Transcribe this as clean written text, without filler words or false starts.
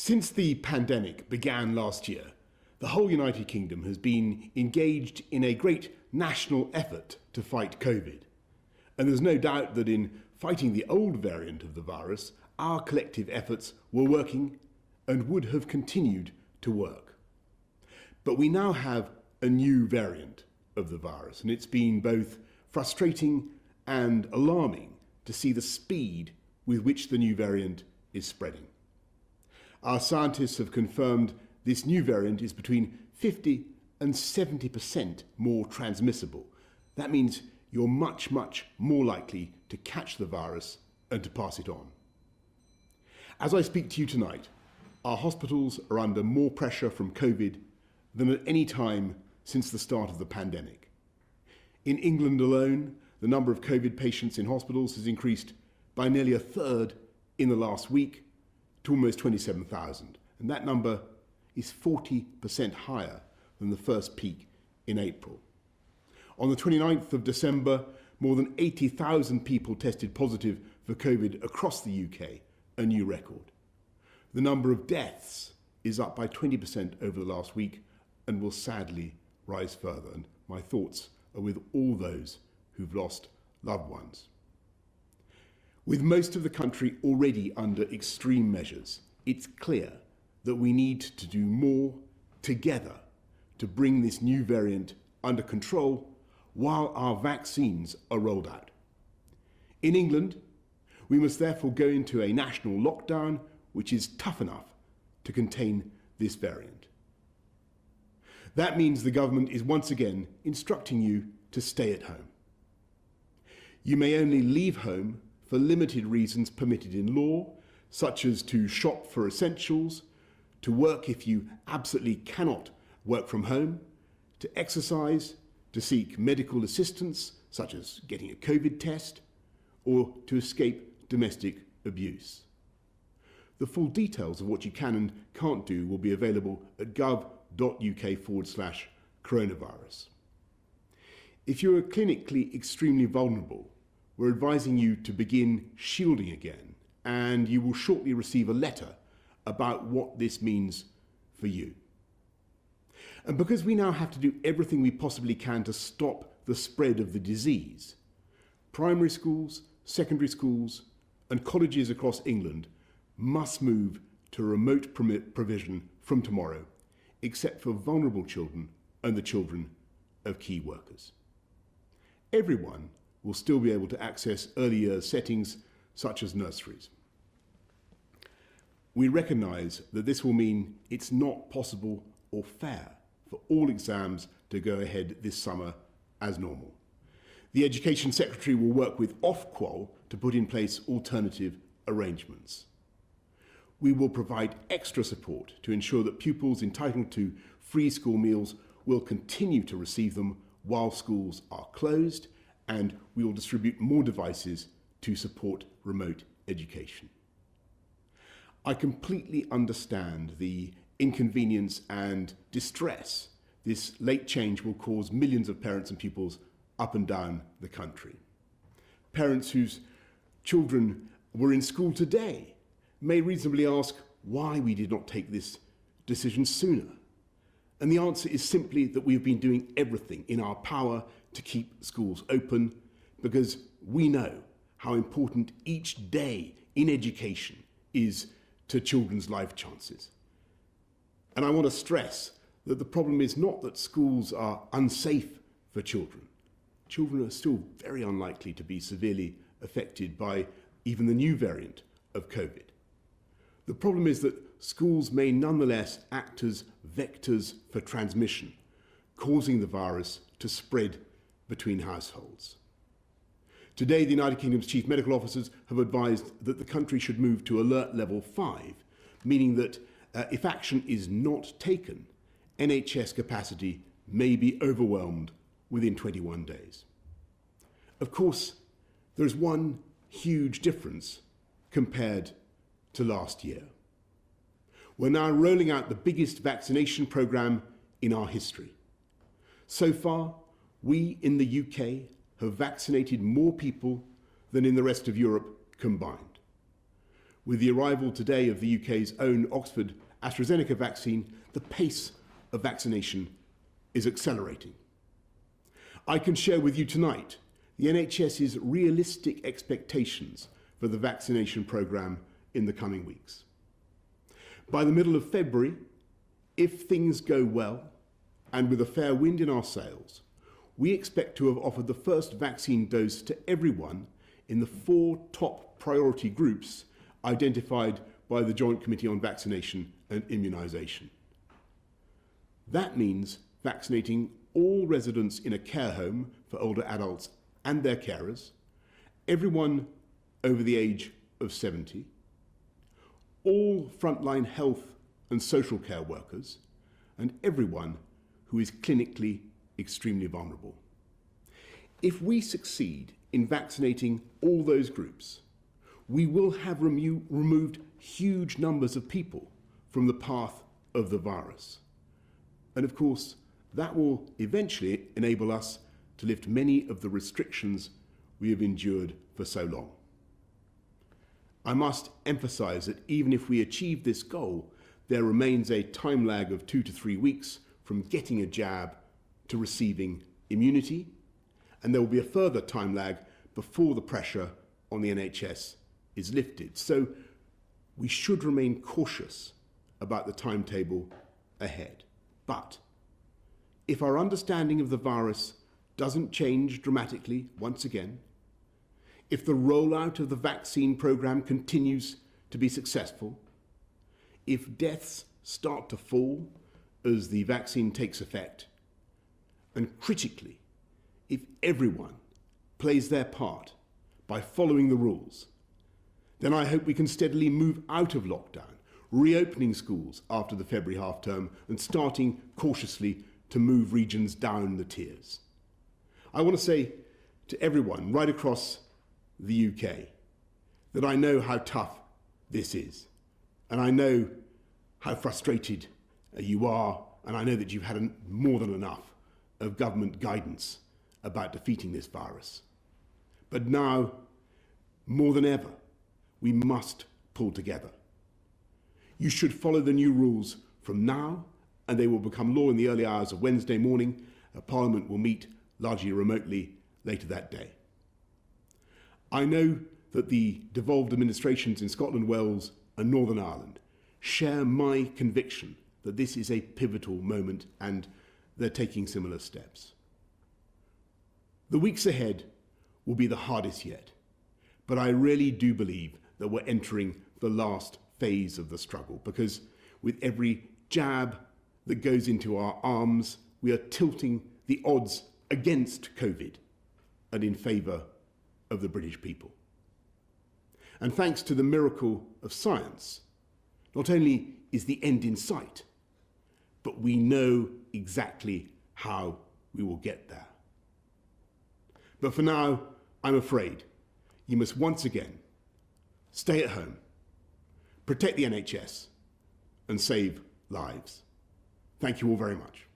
Since the pandemic began last year, the whole United Kingdom has been engaged in a great national effort to fight COVID. And there's no doubt that in fighting the old variant of the virus, our collective efforts were working and would have continued to work. But we now have a new variant of the virus, and it's been both frustrating and alarming to see the speed with which the new variant is spreading. Our scientists have confirmed this new variant is between 50 and 70% more transmissible. That means you're much, much more likely to catch the virus and to pass it on. As I speak to you tonight, our hospitals are under more pressure from COVID than at any time since the start of the pandemic. In England alone, the number of COVID patients in hospitals has increased by nearly a third in the last week to almost 27,000. And that number is 40% higher than the first peak in April. On the 29th of December, more than 80,000 people tested positive for COVID across the UK, a new record. The number of deaths is up by 20% over the last week and will sadly rise further. And my thoughts are with all those who've lost loved ones. With most of the country already under extreme measures, it's clear that we need to do more together to bring this new variant under control while our vaccines are rolled out. In England, we must therefore go into a national lockdown which is tough enough to contain this variant. That means the government is once again instructing you to stay at home. You may only leave home for limited reasons permitted in law, such as to shop for essentials, to work if you absolutely cannot work from home, to exercise, to seek medical assistance, such as getting a COVID test, or to escape domestic abuse. The full details of what you can and can't do will be available at gov.uk/coronavirus. If you are clinically extremely vulnerable, we're advising you to begin shielding again, and you will shortly receive a letter about what this means for you. And because we now have to do everything we possibly can to stop the spread of the disease, primary schools, secondary schools, and colleges across England must move to remote provision from tomorrow, except for vulnerable children and the children of key workers. Everyone will still be able to access early years settings such as nurseries. We recognise that this will mean it's not possible or fair for all exams to go ahead this summer as normal. The Education Secretary will work with Ofqual to put in place alternative arrangements. We will provide extra support to ensure that pupils entitled to free school meals will continue to receive them while schools are closed, and we will distribute more devices to support remote education. I completely understand the inconvenience and distress this late change will cause millions of parents and pupils up and down the country. Parents whose children were in school today may reasonably ask why we did not take this decision sooner. And the answer is simply that we have been doing everything in our power to keep schools open, because we know how important each day in education is to children's life chances. And I want to stress that the problem is not that schools are unsafe for children. Children are still very unlikely to be severely affected by even the new variant of COVID. The problem is that schools may nonetheless act as vectors for transmission, causing the virus to spread between households. Today, the United Kingdom's chief medical officers have advised that the country should move to alert level 5, meaning that if action is not taken, NHS capacity may be overwhelmed within 21 days. Of course, there is one huge difference compared to last year. We're now rolling out the biggest vaccination programme in our history. So far, we in the UK have vaccinated more people than in the rest of Europe combined. With the arrival today of the UK's own Oxford AstraZeneca vaccine, the pace of vaccination is accelerating. I can share with you tonight the NHS's realistic expectations for the vaccination programme in the coming weeks. By the middle of February, if things go well and with a fair wind in our sails, we expect to have offered the first vaccine dose to everyone in the 4 top priority groups identified by the Joint Committee on Vaccination and Immunisation. That means vaccinating all residents in a care home for older adults and their carers, everyone over the age of 70, all frontline health and social care workers, and everyone who is clinically extremely vulnerable. If we succeed in vaccinating all those groups, we will have removed huge numbers of people from the path of the virus. And of course, that will eventually enable us to lift many of the restrictions we have endured for so long. I must emphasise that even if we achieve this goal, there remains a time lag of 2 to 3 weeks from getting a jab to receiving immunity, and there will be a further time lag before the pressure on the NHS is lifted. So we should remain cautious about the timetable ahead. But if our understanding of the virus doesn't change dramatically once again, if the rollout of the vaccine programme continues to be successful, if deaths start to fall as the vaccine takes effect, and critically, if everyone plays their part by following the rules, then I hope we can steadily move out of lockdown, reopening schools after the February half-term and starting cautiously to move regions down the tiers. I want to say to everyone right across the UK that I know how tough this is, and I know how frustrated you are, and I know that you've had more than enough of government guidance about defeating this virus. But now, more than ever, we must pull together. You should follow the new rules from now, and they will become law in the early hours of Wednesday morning. Parliament will meet largely remotely later that day. I know that the devolved administrations in Scotland, Wales and Northern Ireland share my conviction that this is a pivotal moment and they're taking similar steps. The weeks ahead will be the hardest yet, but I really do believe that we're entering the last phase of the struggle, because with every jab that goes into our arms, we are tilting the odds against COVID and in favour of the British people. And thanks to the miracle of science, not only is the end in sight, but we know exactly how we will get there. But for now, I'm afraid you must once again stay at home, protect the NHS, and save lives. Thank you all very much.